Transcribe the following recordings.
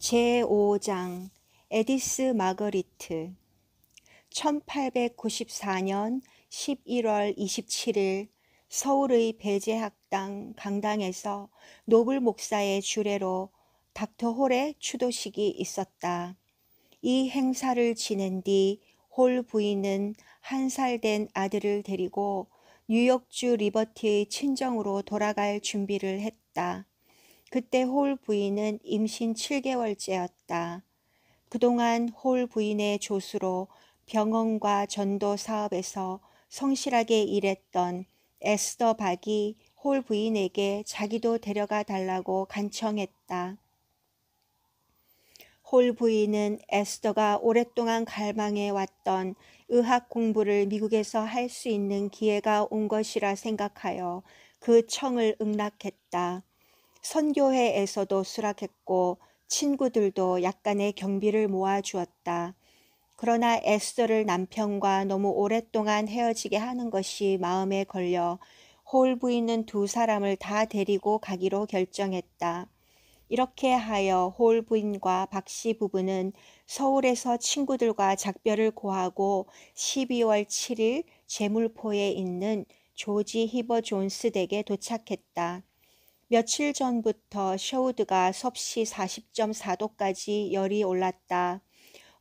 제5장 에디스 마거리트 1894년 11월 27일 서울의 배제학당 강당에서 노블 목사의 주례로 닥터 홀의 추도식이 있었다. 이 행사를 지낸 뒤 홀 부인은 1살 된 아들을 데리고 뉴욕주 리버티의 친정으로 돌아갈 준비를 했다. 그때 홀 부인은 임신 7개월째였다. 그동안 홀 부인의 조수로 병원과 전도 사업에서 성실하게 일했던 에스더 박이 홀 부인에게 자기도 데려가 달라고 간청했다. 홀 부인은 에스더가 오랫동안 갈망해 왔던 의학 공부를 미국에서 할 수 있는 기회가 온 것이라 생각하여 그 청을 응낙했다. 선교회에서도 수락했고 친구들도 약간의 경비를 모아주었다. 그러나 에스더를 남편과 너무 오랫동안 헤어지게 하는 것이 마음에 걸려 홀 부인은 2사람을 다 데리고 가기로 결정했다. 이렇게 하여 홀 부인과 박씨 부부는 서울에서 친구들과 작별을 고하고 12월 7일 제물포에 있는 조지 히버 존스 댁에 도착했다. 며칠 전부터 셔우드가 섭씨 40.4도까지 열이 올랐다.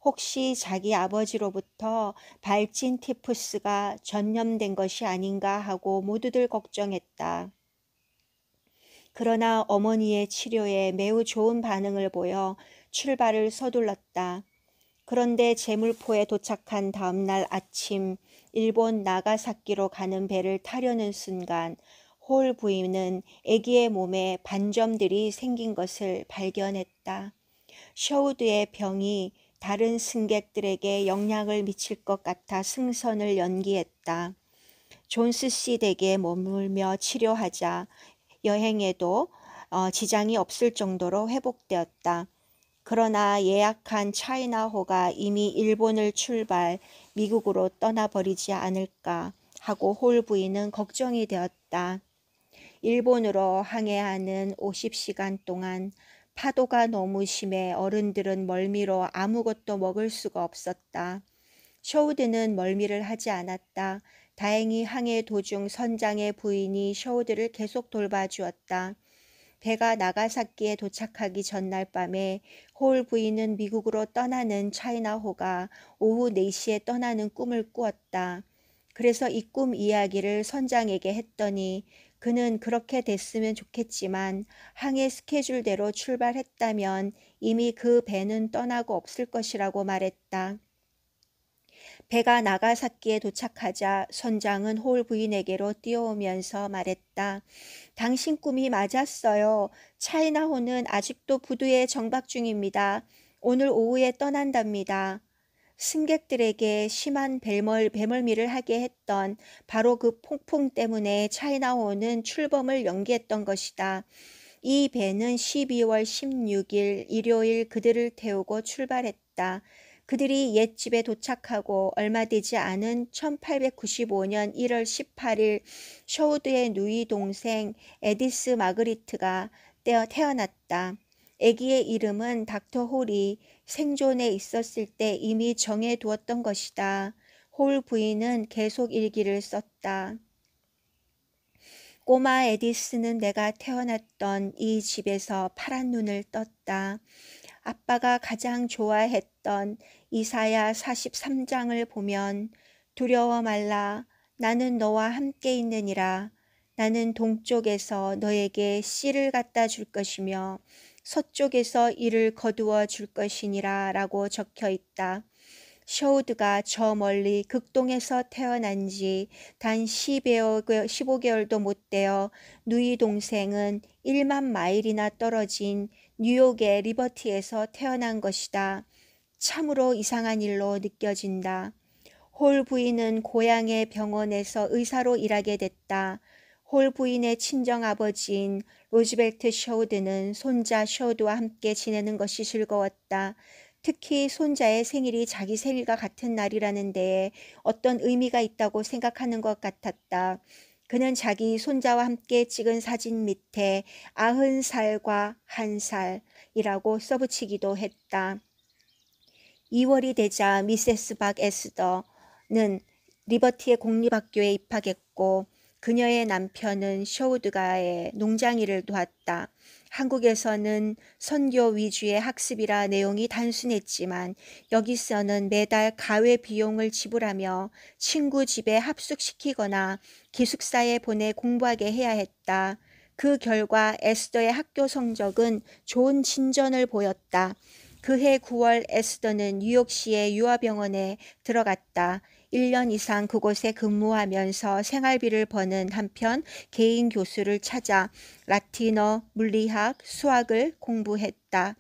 혹시 자기 아버지로부터 발진 티푸스가 전염된 것이 아닌가 하고 모두들 걱정했다. 그러나 어머니의 치료에 매우 좋은 반응을 보여 출발을 서둘렀다. 그런데 제물포에 도착한 다음 날 아침 일본 나가사키로 가는 배를 타려는 순간 홀 부인은 아기의 몸에 반점들이 생긴 것을 발견했다. 셔우드의 병이 다른 승객들에게 영향을 미칠 것 같아 승선을 연기했다. 존스 씨 댁에 머물며 치료하자 여행에도 지장이 없을 정도로 회복되었다. 그러나 예약한 차이나호가 이미 일본을 출발 미국으로 떠나버리지 않을까 하고 홀 부인은 걱정이 되었다. 일본으로 항해하는 50시간 동안 파도가 너무 심해 어른들은 멀미로 아무것도 먹을 수가 없었다. 셔우드는 멀미를 하지 않았다. 다행히 항해 도중 선장의 부인이 셔우드를 계속 돌봐주었다. 배가 나가사키에 도착하기 전날 밤에 홀 부인은 미국으로 떠나는 차이나호가 오후 4시에 떠나는 꿈을 꾸었다. 그래서 이 꿈 이야기를 선장에게 했더니 그는 그렇게 됐으면 좋겠지만 항해 스케줄대로 출발했다면 이미 그 배는 떠나고 없을 것이라고 말했다. 배가 나가사키에 도착하자 선장은 홀 부인에게로 뛰어오면서 말했다. 당신 꿈이 맞았어요. 차이나호는 아직도 부두에 정박 중입니다. 오늘 오후에 떠난답니다. 승객들에게 심한 배멀미를 하게 했던 바로 그 폭풍 때문에 차이나호는 출범을 연기했던 것이다. 이 배는 12월 16일 일요일 그들을 태우고 출발했다. 그들이 옛집에 도착하고 얼마 되지 않은 1895년 1월 18일 셔우드의 누이 동생 에디스 마그리트가 태어났다. 아기의 이름은 닥터 홀이 생존에 있었을 때 이미 정해두었던 것이다. 홀 부인은 계속 일기를 썼다. 꼬마 에디스는 내가 태어났던 이 집에서 파란 눈을 떴다. 아빠가 가장 좋아했던 이사야 43장을 보면 두려워 말라 나는 너와 함께 있느니라. 나는 동쪽에서 너에게 씨를 갖다 줄 것이며 서쪽에서 이를 거두어 줄 것이니라 라고 적혀 있다. 셔우드가 저 멀리 극동에서 태어난 지 단 15개월도 못 되어 누이 동생은 1만 마일이나 떨어진 뉴욕의 리버티에서 태어난 것이다. 참으로 이상한 일로 느껴진다. 홀 부인은 고향의 병원에서 의사로 일하게 됐다. 홀 부인의 친정아버지인 로즈벨트 셔우드는 손자 셔우드와 함께 지내는 것이 즐거웠다. 특히 손자의 생일이 자기 생일과 같은 날이라는 데에 어떤 의미가 있다고 생각하는 것 같았다. 그는 자기 손자와 함께 찍은 사진 밑에 90살과 1살이라고 써붙이기도 했다. 2월이 되자 미세스 박 에스더는 리버티의 공립학교에 입학했고 그녀의 남편은 셔우드가의 농장일을 도왔다. 한국에서는 선교 위주의 학습이라 내용이 단순했지만 여기서는 매달 가외 비용을 지불하며 친구 집에 합숙시키거나 기숙사에 보내 공부하게 해야 했다. 그 결과 에스더의 학교 성적은 좋은 진전을 보였다. 그해 9월 에스더는 뉴욕시의 유아병원에 들어갔다. 1년 이상 그곳에 근무하면서 생활비를 버는 한편 개인 교수를 찾아 라틴어, 물리학, 수학을 공부했다.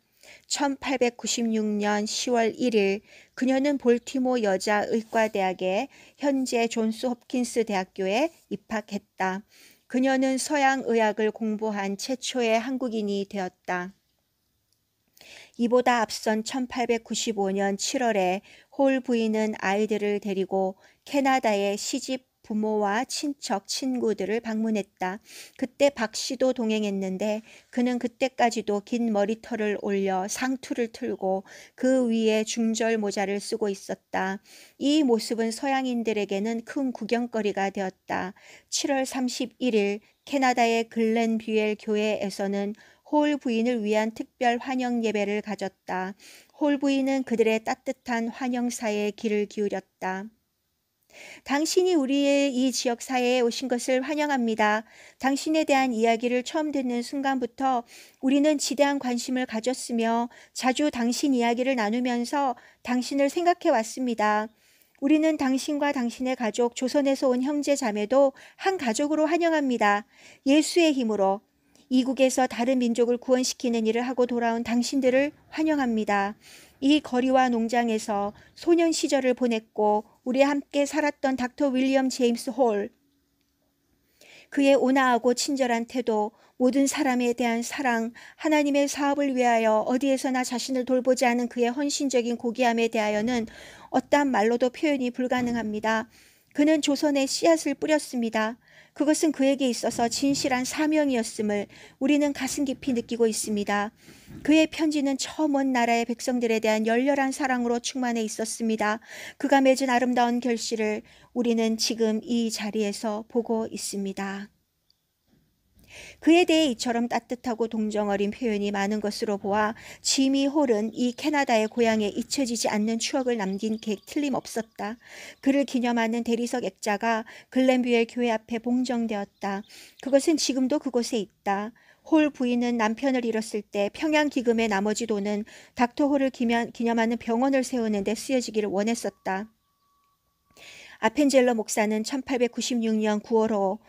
1896년 10월 1일 그녀는 볼티모 여자의과대학에 현재 존스 홉킨스 대학교에 입학했다. 그녀는 서양의학을 공부한 최초의 한국인이 되었다. 이보다 앞선 1895년 7월에 홀 부인은 아이들을 데리고 캐나다의 시집 부모와 친척, 친구들을 방문했다. 그때 박 씨도 동행했는데 그는 그때까지도 긴 머리털을 올려 상투를 틀고 그 위에 중절 모자를 쓰고 있었다. 이 모습은 서양인들에게는 큰 구경거리가 되었다. 7월 31일 캐나다의 글렌뷰엘 교회에서는 홀 부인을 위한 특별 환영 예배를 가졌다. 홀 부인은 그들의 따뜻한 환영사에 귀를 기울였다. 당신이 우리의 이 지역 사회에 오신 것을 환영합니다. 당신에 대한 이야기를 처음 듣는 순간부터 우리는 지대한 관심을 가졌으며 자주 당신 이야기를 나누면서 당신을 생각해 왔습니다. 우리는 당신과 당신의 가족, 조선에서 온 형제 자매도 한 가족으로 환영합니다. 예수의 힘으로 이국에서 다른 민족을 구원시키는 일을 하고 돌아온 당신들을 환영합니다. 이 거리와 농장에서 소년 시절을 보냈고 우리 함께 살았던 닥터 윌리엄 제임스 홀, 그의 온화하고 친절한 태도, 모든 사람에 대한 사랑, 하나님의 사업을 위하여 어디에서나 자신을 돌보지 않은 그의 헌신적인 고귀함에 대하여는 어떠한 말로도 표현이 불가능합니다. 그는 조선에 씨앗을 뿌렸습니다. 그것은 그에게 있어서 진실한 사명이었음을 우리는 가슴 깊이 느끼고 있습니다. 그의 편지는 저 먼 나라의 백성들에 대한 열렬한 사랑으로 충만해 있었습니다. 그가 맺은 아름다운 결실을 우리는 지금 이 자리에서 보고 있습니다. 그에 대해 이처럼 따뜻하고 동정 어린 표현이 많은 것으로 보아 지미 홀은 이 캐나다의 고향에 잊혀지지 않는 추억을 남긴 게 틀림없었다. 그를 기념하는 대리석 액자가 글렌뷰엘 교회 앞에 봉정되었다. 그것은 지금도 그곳에 있다. 홀 부인은 남편을 잃었을 때 평양 기금의 나머지 돈은 닥터 홀을 기념하는 병원을 세우는 데 쓰여지기를 원했었다. 아펜젤러 목사는 1896년 9월호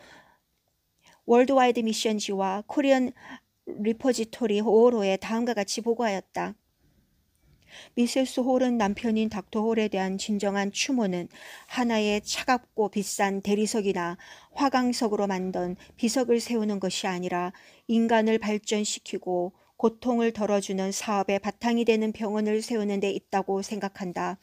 월드와이드 미션지와 코리안 리포지토리 호로에 다음과 같이 보고하였다. 미세스 홀은 남편인 닥터 홀에 대한 진정한 추모는 하나의 차갑고 비싼 대리석이나 화강석으로 만든 비석을 세우는 것이 아니라 인간을 발전시키고 고통을 덜어주는 사업의 바탕이 되는 병원을 세우는 데 있다고 생각한다.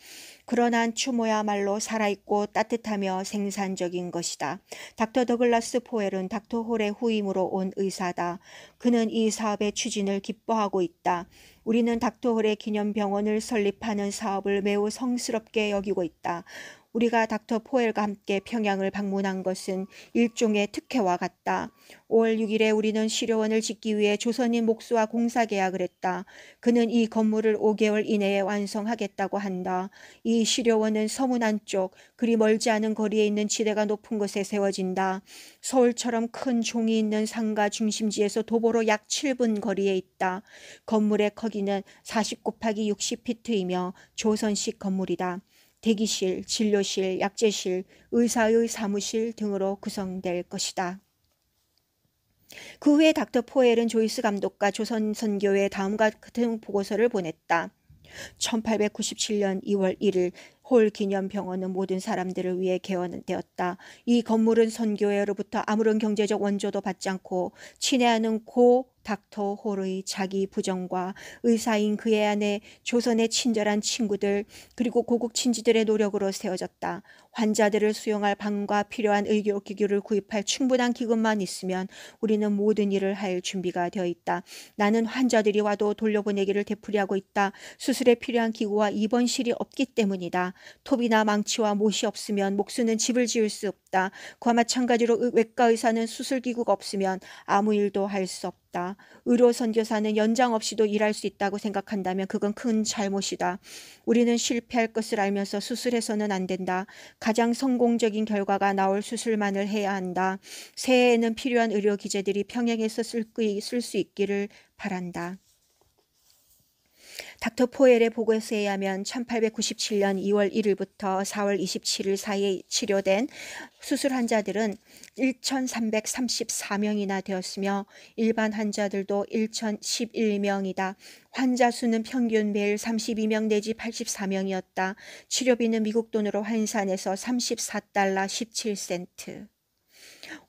그러한 추모야말로 살아있고 따뜻하며 생산적인 것이다. 닥터 더글라스 포웰은 닥터 홀의 후임으로 온 의사다. 그는 이 사업의 추진을 기뻐하고 있다. 우리는 닥터 홀의 기념병원을 설립하는 사업을 매우 성스럽게 여기고 있다. 우리가 닥터 포웰과 함께 평양을 방문한 것은 일종의 특혜와 같다. 5월 6일에 우리는 시료원을 짓기 위해 조선인 목수와 공사 계약을 했다. 그는 이 건물을 5개월 이내에 완성하겠다고 한다. 이 시료원은 서문 안쪽 그리 멀지 않은 거리에 있는 지대가 높은 곳에 세워진다. 서울처럼 큰 종이 있는 상가 중심지에서 도보로 약 7분 거리에 있다. 건물의 크기는 40 곱하기 60피트이며 조선식 건물이다. 대기실, 진료실, 약재실, 의사의 사무실 등으로 구성될 것이다. 그 후에 닥터 포웰은 조이스 감독과 조선선교회 다음과 같은 보고서를 보냈다. 1897년 2월 1일 홀 기념병원은 모든 사람들을 위해 개원되었다. 이 건물은 선교회로부터 아무런 경제적 원조도 받지 않고 친애하는 고 닥터 홀의 자기 부정과 의사인 그의 아내, 조선의 친절한 친구들, 그리고 고국 친지들의 노력으로 세워졌다. 환자들을 수용할 방과 필요한 의료기구를 구입할 충분한 기금만 있으면 우리는 모든 일을 할 준비가 되어 있다. 나는 환자들이 와도 돌려보내기를 되풀이하고 있다. 수술에 필요한 기구와 입원실이 없기 때문이다. 톱이나 망치와 못이 없으면 목수는 집을 지을 수 없다. 그와 마찬가지로 외과 의사는 수술기구가 없으면 아무 일도 할 수 없다. 의료 선교사는 연장 없이도 일할 수 있다고 생각한다면 그건 큰 잘못이다. 우리는 실패할 것을 알면서 수술해서는 안 된다. 가장 성공적인 결과가 나올 수술만을 해야 한다. 새해에는 필요한 의료 기재들이 평양에서 쓸 수 있기를 바란다. 닥터 포엘의 보고서에 의하면 1897년 2월 1일부터 4월 27일 사이에 치료된 수술 환자들은 1,334명이나 되었으며 일반 환자들도 1,011명이다. 환자 수는 평균 매일 32명 내지 84명이었다. 치료비는 미국 돈으로 환산해서 34달러 17센트.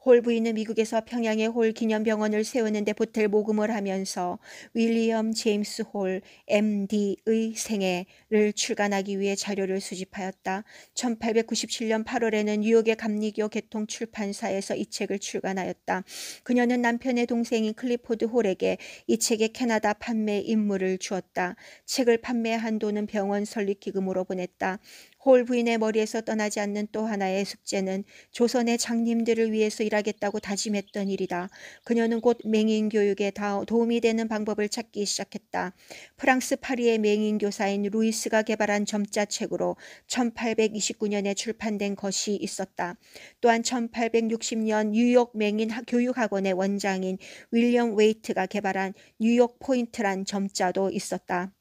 홀 부인은 미국에서 평양에 홀 기념병원을 세우는데 보탤 모금을 하면서 윌리엄 제임스 홀 MD의 생애를 출간하기 위해 자료를 수집하였다. 1897년 8월에는 뉴욕의 감리교 개통 출판사에서 이 책을 출간하였다. 그녀는 남편의 동생인 클리포드 홀에게 이 책의 캐나다 판매 임무를 주었다. 책을 판매한 돈은 병원 설립 기금으로 보냈다. 홀 부인의 머리에서 떠나지 않는 또 하나의 숙제는 조선의 장님들을 위해서 일하겠다고 다짐했던 일이다. 그녀는 곧 맹인교육에 도움이 되는 방법을 찾기 시작했다. 프랑스 파리의 맹인교사인 루이스가 개발한 점자책으로 1829년에 출판된 것이 있었다. 또한 1860년 뉴욕 맹인 교육학원의 원장인 윌리엄 웨이트가 개발한 뉴욕 포인트란 점자도 있었다.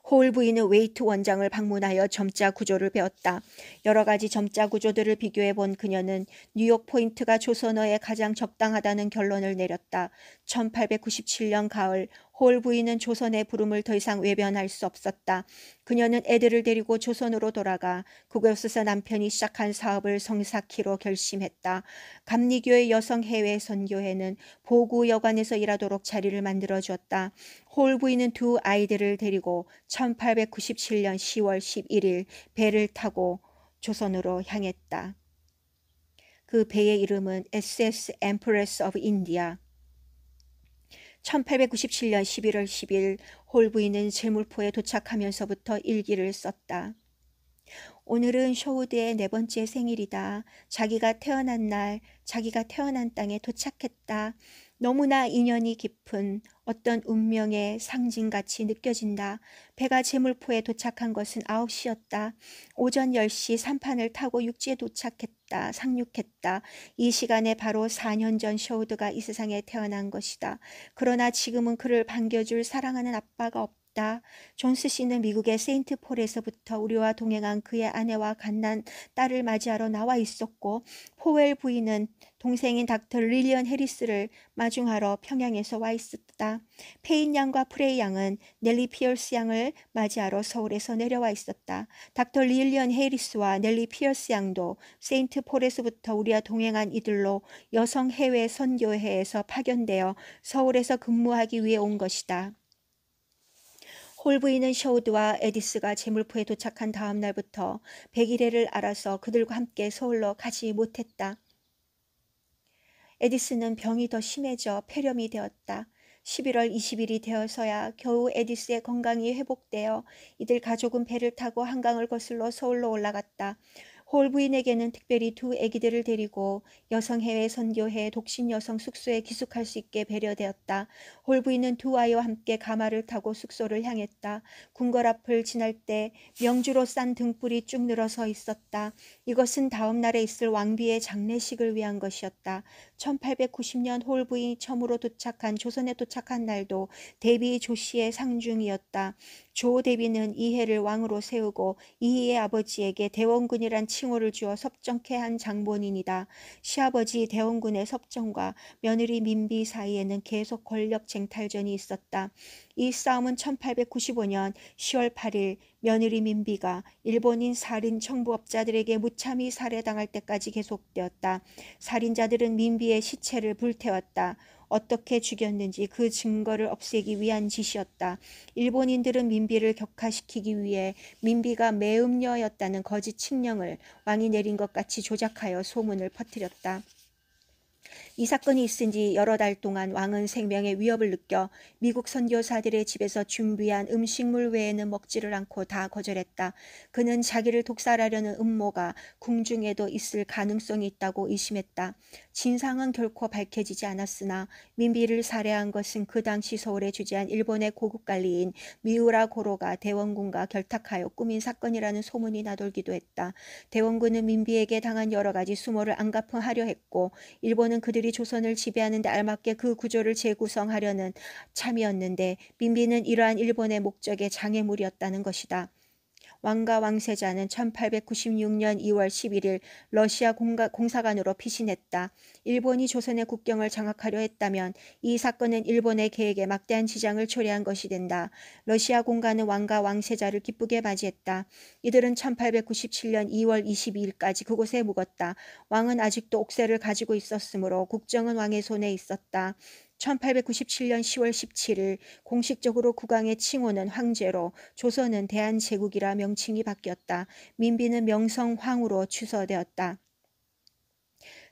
홀 부인은 웨이트 원장을 방문하여 점자 구조를 배웠다. 여러 가지 점자 구조들을 비교해 본 그녀는 뉴욕 포인트가 조선어에 가장 적당하다는 결론을 내렸다. 1897년 가을 홀 부인은 조선의 부름을 더 이상 외면할 수 없었다. 그녀는 애들을 데리고 조선으로 돌아가 그곳에서 남편이 시작한 사업을 성사키로 결심했다. 감리교의 여성 해외 선교회는 보구 여관에서 일하도록 자리를 만들어 주었다. 홀 부인은 두 아이들을 데리고 1897년 10월 11일 배를 타고 조선으로 향했다. 그 배의 이름은 SS Empress of India. 1897년 11월 10일 홀 부인은 제물포에 도착하면서부터 일기를 썼다. 오늘은 쇼우드의 4번째 생일이다. 자기가 태어난 날, 자기가 태어난 땅에 도착했다. 너무나 인연이 깊은 어떤 운명의 상징같이 느껴진다. 배가 제물포에 도착한 것은 9시였다. 오전 10시 삼판을 타고 육지에 도착했다. 상륙했다. 이 시간에 바로 4년 전 쇼우드가 이 세상에 태어난 것이다. 그러나 지금은 그를 반겨줄 사랑하는 아빠가 없다. 존스 씨는 미국의 세인트 폴에서부터 우리와 동행한 그의 아내와 갓난 딸을 맞이하러 나와 있었고 포웰 부인은 동생인 닥터 릴리언 해리스를 마중하러 평양에서 와 있었다. 페인 양과 프레이 양은 넬리 피어스 양을 맞이하러 서울에서 내려와 있었다. 닥터 릴리언 해리스와 넬리 피어스 양도 세인트 폴에서부터 우리와 동행한 이들로 여성 해외 선교회에서 파견되어 서울에서 근무하기 위해 온 것이다. 홀 부인은 쇼우드와 에디스가 제물포에 도착한 다음 날부터 백일해를 알아서 그들과 함께 서울로 가지 못했다. 에디스는 병이 더 심해져 폐렴이 되었다. 11월 20일이 되어서야 겨우 에디스의 건강이 회복되어 이들 가족은 배를 타고 한강을 거슬러 서울로 올라갔다. 홀 부인에게는 특별히 두 아기들을 데리고 여성해외 선교회 독신 여성 숙소에 기숙할 수 있게 배려되었다. 홀 부인은 두 아이와 함께 가마를 타고 숙소를 향했다. 궁궐 앞을 지날 때 명주로 싼 등불이 쭉 늘어서 있었다. 이것은 다음 날에 있을 왕비의 장례식을 위한 것이었다. 1890년 홀 부인이 처음으로 도착한 조선에 도착한 날도 대비 조씨의 상중이었다. 조 대비는 이해를 왕으로 세우고 이희의 아버지에게 대원군이란 칭호를 주어 섭정케 한 장본인이다. 시아버지 대원군의 섭정과 며느리 민비 사이에는 계속 권력 쟁탈전이 있었다. 이 싸움은 1895년 10월 8일 며느리 민비가 일본인 살인 청부업자들에게 무참히 살해당할 때까지 계속되었다. 살인자들은 민비의 시체를 불태웠다. 어떻게 죽였는지 그 증거를 없애기 위한 짓이었다. 일본인들은 민비를 격화시키기 위해 민비가 매음녀였다는 거짓 칙령을 왕이 내린 것 같이 조작하여 소문을 퍼뜨렸다. 이 사건이 있은 지 여러 달 동안 왕은 생명의 위협을 느껴 미국 선교사들의 집에서 준비한 음식물 외에는 먹지를 않고 다 거절했다. 그는 자기를 독살하려는 음모가 궁중에도 있을 가능성이 있다고 의심했다. 진상은 결코 밝혀지지 않았으나 민비를 살해한 것은 그 당시 서울에 주재한 일본의 고급 관리인 미우라 고로가 대원군과 결탁하여 꾸민 사건이라는 소문이 나돌기도 했다. 대원군은 민비에게 당한 여러 가지 수모를 안갚음하려 했고 일본은 그들이 조선을 지배하는 데 알맞게 그 구조를 재구성하려는 참이었는데 민비는 이러한 일본의 목적의 장애물이었다는 것이다. 왕과 왕세자는 1896년 2월 11일 러시아 공사관으로 피신했다. 일본이 조선의 국경을 장악하려 했다면 이 사건은 일본의 계획에 막대한 지장을 초래한 것이 된다. 러시아 공관은 왕과 왕세자를 기쁘게 맞이했다. 이들은 1897년 2월 22일까지 그곳에 묵었다. 왕은 아직도 옥새를 가지고 있었으므로 국정은 왕의 손에 있었다. 1897년 10월 17일 공식적으로 국왕의 칭호는 황제로 조선은 대한제국이라 명칭이 바뀌었다. 민비는 명성황후로 추서되었다.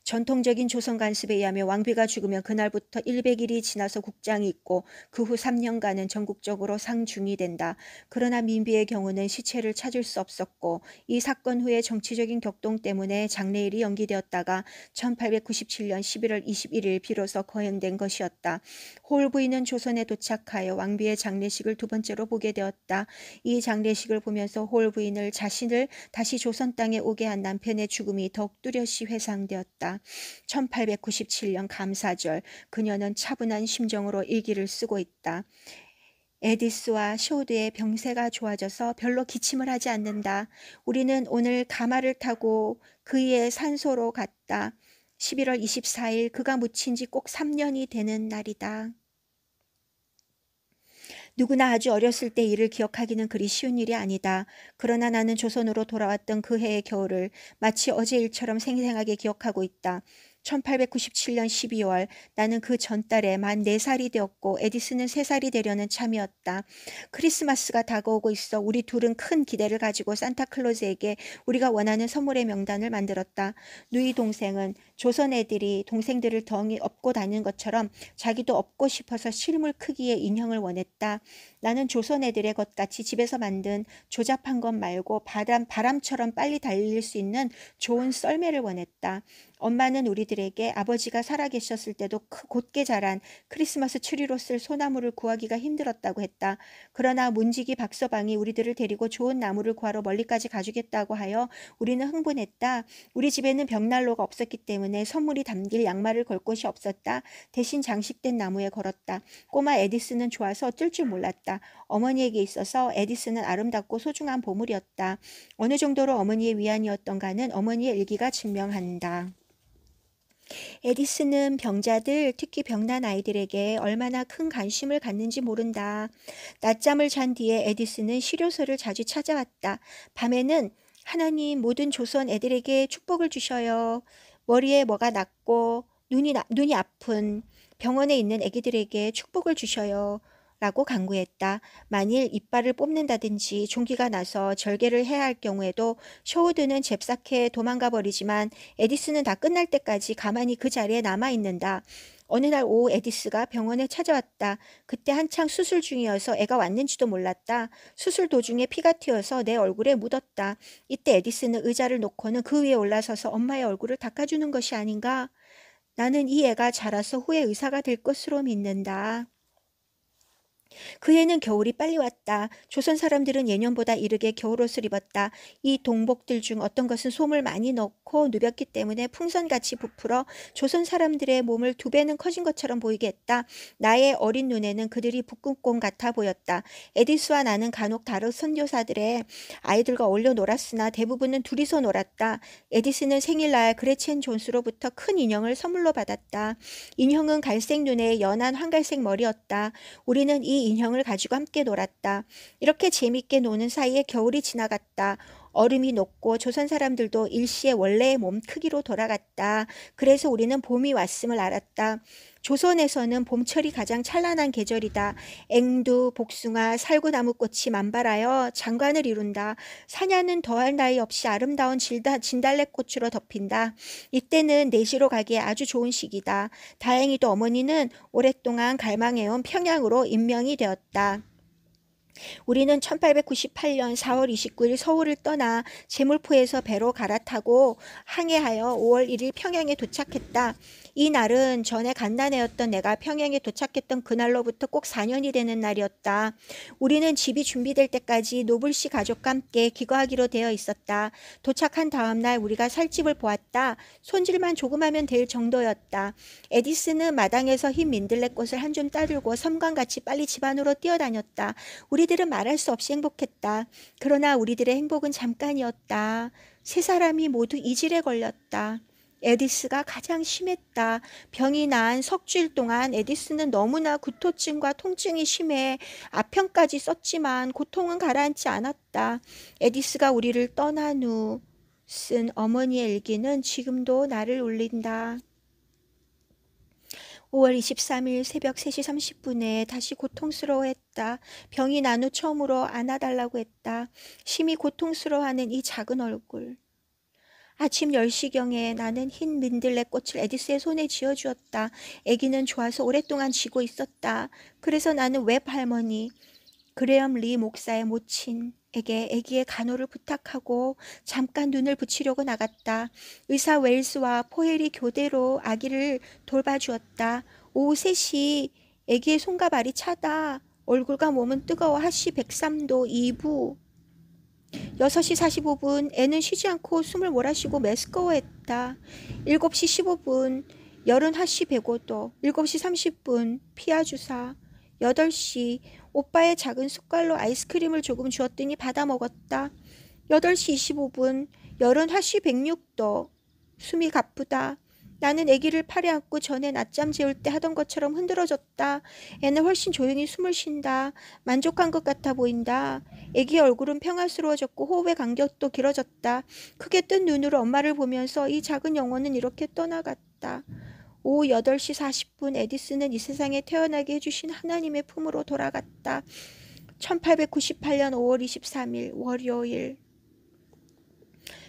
전통적인 조선 관습에 의하면 왕비가 죽으면 그날부터 100일이 지나서 국장이 있고 그 후 3년간은 전국적으로 상중이 된다. 그러나 민비의 경우는 시체를 찾을 수 없었고 이 사건 후에 정치적인 격동 때문에 장례일이 연기되었다가 1897년 11월 21일 비로소 거행된 것이었다. 홀 부인은 조선에 도착하여 왕비의 장례식을 두 번째로 보게 되었다. 이 장례식을 보면서 홀 부인을 자신을 다시 조선 땅에 오게 한 남편의 죽음이 더욱 뚜렷이 회상되었다. 1897년 감사절 그녀는 차분한 심정으로 일기를 쓰고 있다. 에디스와 쇼드의 병세가 좋아져서 별로 기침을 하지 않는다. 우리는 오늘 가마를 타고 그의 산소로 갔다. 11월 24일 그가 묻힌 지 꼭 3년이 되는 날이다. 누구나 아주 어렸을 때 일을 기억하기는 그리 쉬운 일이 아니다. 그러나 나는 조선으로 돌아왔던 그 해의 겨울을 마치 어제 일처럼 생생하게 기억하고 있다. 1897년 12월 나는 그 전달에 만 4살이 되었고 에디슨은 3살이 되려는 참이었다. 크리스마스가 다가오고 있어 우리 둘은 큰 기대를 가지고 산타클로즈에게 우리가 원하는 선물의 명단을 만들었다. 누이 동생은 조선 애들이 동생들을 덩이 업고 다니는 것처럼 자기도 업고 싶어서 실물 크기의 인형을 원했다. 나는 조선 애들의 것 같이 집에서 만든 조잡한 것 말고 바람처럼 빨리 달릴 수 있는 좋은 썰매를 원했다. 엄마는 우리들에게 아버지가 살아계셨을 때도 곧게 자란 크리스마스 트리로 쓸 소나무를 구하기가 힘들었다고 했다. 그러나 문지기 박서방이 우리들을 데리고 좋은 나무를 구하러 멀리까지 가주겠다고 하여 우리는 흥분했다. 우리 집에는 벽난로가 없었기 때문에 선물이 담길 양말을 걸 곳이 없었다. 대신 장식된 나무에 걸었다. 꼬마 에디슨은 좋아서 어쩔 줄 몰랐다. 어머니에게 있어서 에디슨은 아름답고 소중한 보물이었다. 어느 정도로 어머니의 위안이었던가는 어머니의 일기가 증명한다. 에디슨은 병자들, 특히 병난 아이들에게 얼마나 큰 관심을 갖는지 모른다. 낮잠을 잔 뒤에 에디슨은 시료소를 자주 찾아왔다. 밤에는 하나님 모든 조선 애들에게 축복을 주셔요. 머리에 뭐가 났고 눈이 아픈 병원에 있는 애기들에게 축복을 주셔요. 라고 간구했다. 만일 이빨을 뽑는다든지 종기가 나서 절개를 해야 할 경우에도 쇼우드는 잽싸게 도망가 버리지만 에디스는 다 끝날 때까지 가만히 그 자리에 남아있는다. 어느 날 오후 에디스가 병원에 찾아왔다. 그때 한창 수술 중이어서 애가 왔는지도 몰랐다. 수술 도중에 피가 튀어서 내 얼굴에 묻었다. 이때 에디스는 의자를 놓고는 그 위에 올라서서 엄마의 얼굴을 닦아주는 것이 아닌가? 나는 이 애가 자라서 후에 의사가 될 것으로 믿는다. 그 해는 겨울이 빨리 왔다. 조선 사람들은 예년보다 이르게 겨울옷을 입었다. 이 동복들 중 어떤 것은 솜을 많이 넣고 누볐기 때문에 풍선같이 부풀어 조선 사람들의 몸을 2배는 커진 것처럼 보이게 했다. 나의 어린 눈에는 그들이 북극곰 같아 보였다. 에디스와 나는 간혹 다른 선교사들의 아이들과 어울려 놀았으나 대부분은 둘이서 놀았다. 에디스는 생일날 그레첸 존스로부터 큰 인형을 선물로 받았다. 인형은 갈색 눈에 연한 황갈색 머리였다. 우리는 이 인형을 가지고 함께 놀았다. 이렇게 재밌게 노는 사이에 겨울이 지나갔다. 얼음이 녹고 조선 사람들도 일시에 원래의 몸 크기로 돌아갔다. 그래서 우리는 봄이 왔음을 알았다. 조선에서는 봄철이 가장 찬란한 계절이다. 앵두, 복숭아, 살구나무꽃이 만발하여 장관을 이룬다. 사냐는 더할 나위 없이 아름다운 진달래꽃으로 덮인다. 이때는 내시로 가기에 아주 좋은 시기다. 다행히도 어머니는 오랫동안 갈망해온 평양으로 임명이 되었다. 우리는 1898년 4월 29일 서울을 떠나 제물포에서 배로 갈아타고 항해하여 5월 1일 평양에 도착했다. 이 날은 전에 갓난애였던 내가 평양에 도착했던 그날로부터 꼭 4년이 되는 날이었다. 우리는 집이 준비될 때까지 노블씨 가족과 함께 귀가하기로 되어 있었다. 도착한 다음 날 우리가 살 집을 보았다. 손질만 조금 하면 될 정도였다. 에디스는 마당에서 흰 민들레꽃을 한 줌 따들고 섬광같이 빨리 집 안으로 뛰어다녔다. 우리들은 말할 수 없이 행복했다. 그러나 우리들의 행복은 잠깐이었다. 세 사람이 모두 이질에 걸렸다. 에디스가 가장 심했다. 병이 난 석주일 동안 에디스는 너무나 구토증과 통증이 심해 아편까지 썼지만 고통은 가라앉지 않았다. 에디스가 우리를 떠난 후 쓴 어머니의 일기는 지금도 나를 울린다. 5월 23일 새벽 3시 30분에 다시 고통스러워했다. 병이 난 후 처음으로 안아달라고 했다. 심히 고통스러워하는 이 작은 얼굴. 아침 10시경에 나는 흰 민들레꽃을 에디스의 손에 쥐어주었다. 아기는 좋아서 오랫동안 쥐고 있었다. 그래서 나는 웹 할머니, 그레엄 리 목사의 모친에게 아기의 간호를 부탁하고 잠깐 눈을 붙이려고 나갔다. 의사 웰스와 포엘이 교대로 아기를 돌봐주었다. 오후 3시 아기의 손과 발이 차다. 얼굴과 몸은 뜨거워 핫시 103도 2부. 6시 45분 애는 쉬지 않고 숨을 몰아쉬고 메스꺼워했다. 7시 15분 열은 핫시 105도. 7시 30분 피하 주사. 8시 오빠의 작은 숟갈로 아이스크림을 조금 주었더니 받아 먹었다. 8시 25분 열은 핫시 106도. 숨이 가쁘다. 나는 아기를 팔에 안고 전에 낮잠 재울 때 하던 것처럼 흔들어졌다. 애는 훨씬 조용히 숨을 쉰다. 만족한 것 같아 보인다. 아기의 얼굴은 평화스러워졌고 호흡의 간격도 길어졌다. 크게 뜬 눈으로 엄마를 보면서 이 작은 영혼은 이렇게 떠나갔다. 오후 8시 40분 에디스는 이 세상에 태어나게 해주신 하나님의 품으로 돌아갔다. 1898년 5월 23일 월요일.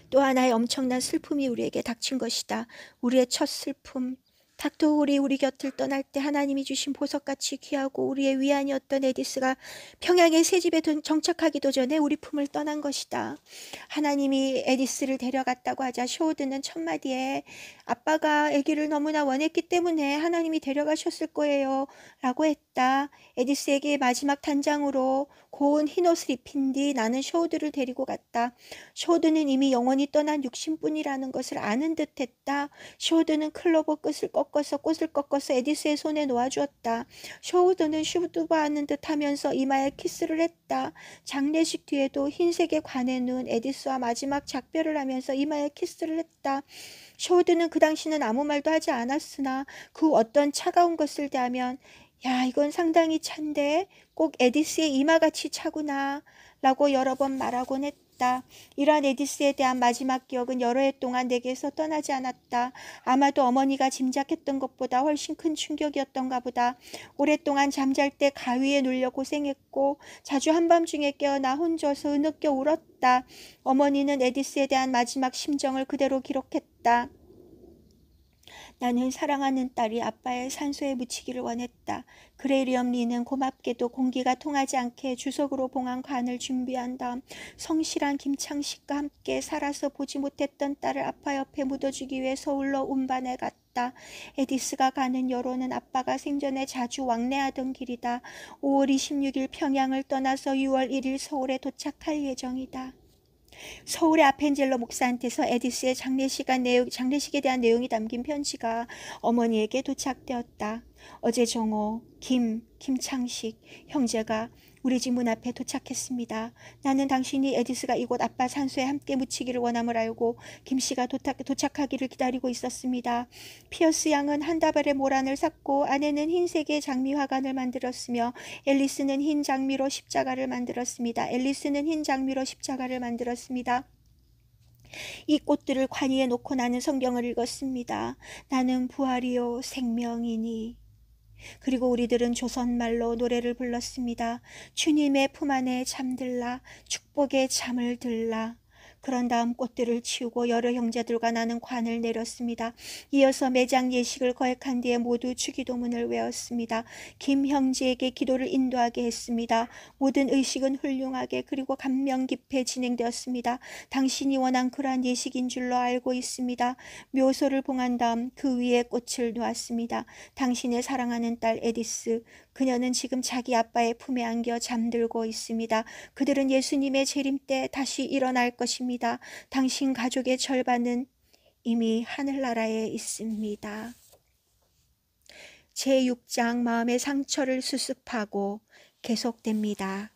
또 하나의 엄청난 슬픔이 우리에게 닥친 것이다. 우리의 첫 슬픔. 닥터 홀이 우리 곁을 떠날 때 하나님이 주신 보석같이 귀하고 우리의 위안이었던 에디스가 평양의 새 집에 정착하기도 전에 우리 품을 떠난 것이다. 하나님이 에디스를 데려갔다고 하자 쇼우드는 첫마디에 아빠가 아기를 너무나 원했기 때문에 하나님이 데려가셨을 거예요 라고 했다. 에디스에게 마지막 단장으로 고운 흰옷을 입힌 뒤 나는 쇼우드를 데리고 갔다. 쇼우드는 이미 영원히 떠난 육신뿐이라는 것을 아는 듯 했다. 쇼우드는 클로버 꽃을 꺾어서 에디스의 손에 놓아주었다. 쇼우드는 슈두바하는 듯 하면서 이마에 키스를 했다. 장례식 뒤에도 흰색의 관에 누운 에디스와 마지막 작별을 하면서 이마에 키스를 했다. 쇼우드는 그 당시는 아무 말도 하지 않았으나 그 어떤 차가운 것을 대하면 야, 이건 상당히 찬데 꼭 에디스의 이마같이 차구나 라고 여러 번 말하곤 했다. 이러한 에디스에 대한 마지막 기억은 여러 해 동안 내게서 떠나지 않았다. 아마도 어머니가 짐작했던 것보다 훨씬 큰 충격이었던가 보다. 오랫동안 잠잘 때 가위에 눌려 고생했고 자주 한밤중에 깨어나 혼자서 느껴 울었다. 어머니는 에디스에 대한 마지막 심정을 그대로 기록했다. 나는 사랑하는 딸이 아빠의 산소에 묻히기를 원했다. 그레리엄 리는 고맙게도 공기가 통하지 않게 주석으로 봉한 관을 준비한 다음 성실한 김창식과 함께 살아서 보지 못했던 딸을 아빠 옆에 묻어주기 위해 서울로 운반해 갔다. 에디스가 가는 여로는 아빠가 생전에 자주 왕래하던 길이다. 5월 26일 평양을 떠나서 6월 1일 서울에 도착할 예정이다. 서울의 아펜젤로 목사한테서 에디스의 장례식에 대한 내용이 담긴 편지가 어머니에게 도착되었다. 어제 정호, 김창식 형제가 우리 집 문 앞에 도착했습니다. 나는 당신이 에디스가 이곳 아빠 산소에 함께 묻히기를 원함을 알고 김씨가 도착하기를 기다리고 있었습니다. 피어스 양은 한 다발의 모란을 샀고 아내는 흰색의 장미 화관을 만들었으며 앨리스는 흰 장미로 십자가를 만들었습니다. 이 꽃들을 관 위에 놓고 나는 성경을 읽었습니다. 나는 부활이요 생명이니. 그리고 우리들은 조선말로 노래를 불렀습니다. 주님의 품 안에 잠들라, 축복의 잠을 들라. 그런 다음 꽃들을 치우고 여러 형제들과 나는 관을 내렸습니다. 이어서 매장 예식을 거역한 뒤에 모두 주기도문을 외웠습니다. 김 형제에게 기도를 인도하게 했습니다. 모든 의식은 훌륭하게 그리고 감명 깊게 진행되었습니다. 당신이 원한 그러한 예식인 줄로 알고 있습니다. 묘소를 봉한 다음 그 위에 꽃을 놓았습니다. 당신의 사랑하는 딸 에디스, 그녀는 지금 자기 아빠의 품에 안겨 잠들고 있습니다. 그들은 예수님의 재림 때 다시 일어날 것입니다. 당신 가족의 절반은 이미 하늘나라에 있습니다. 제6장 마음의 상처를 수습하고 계속됩니다.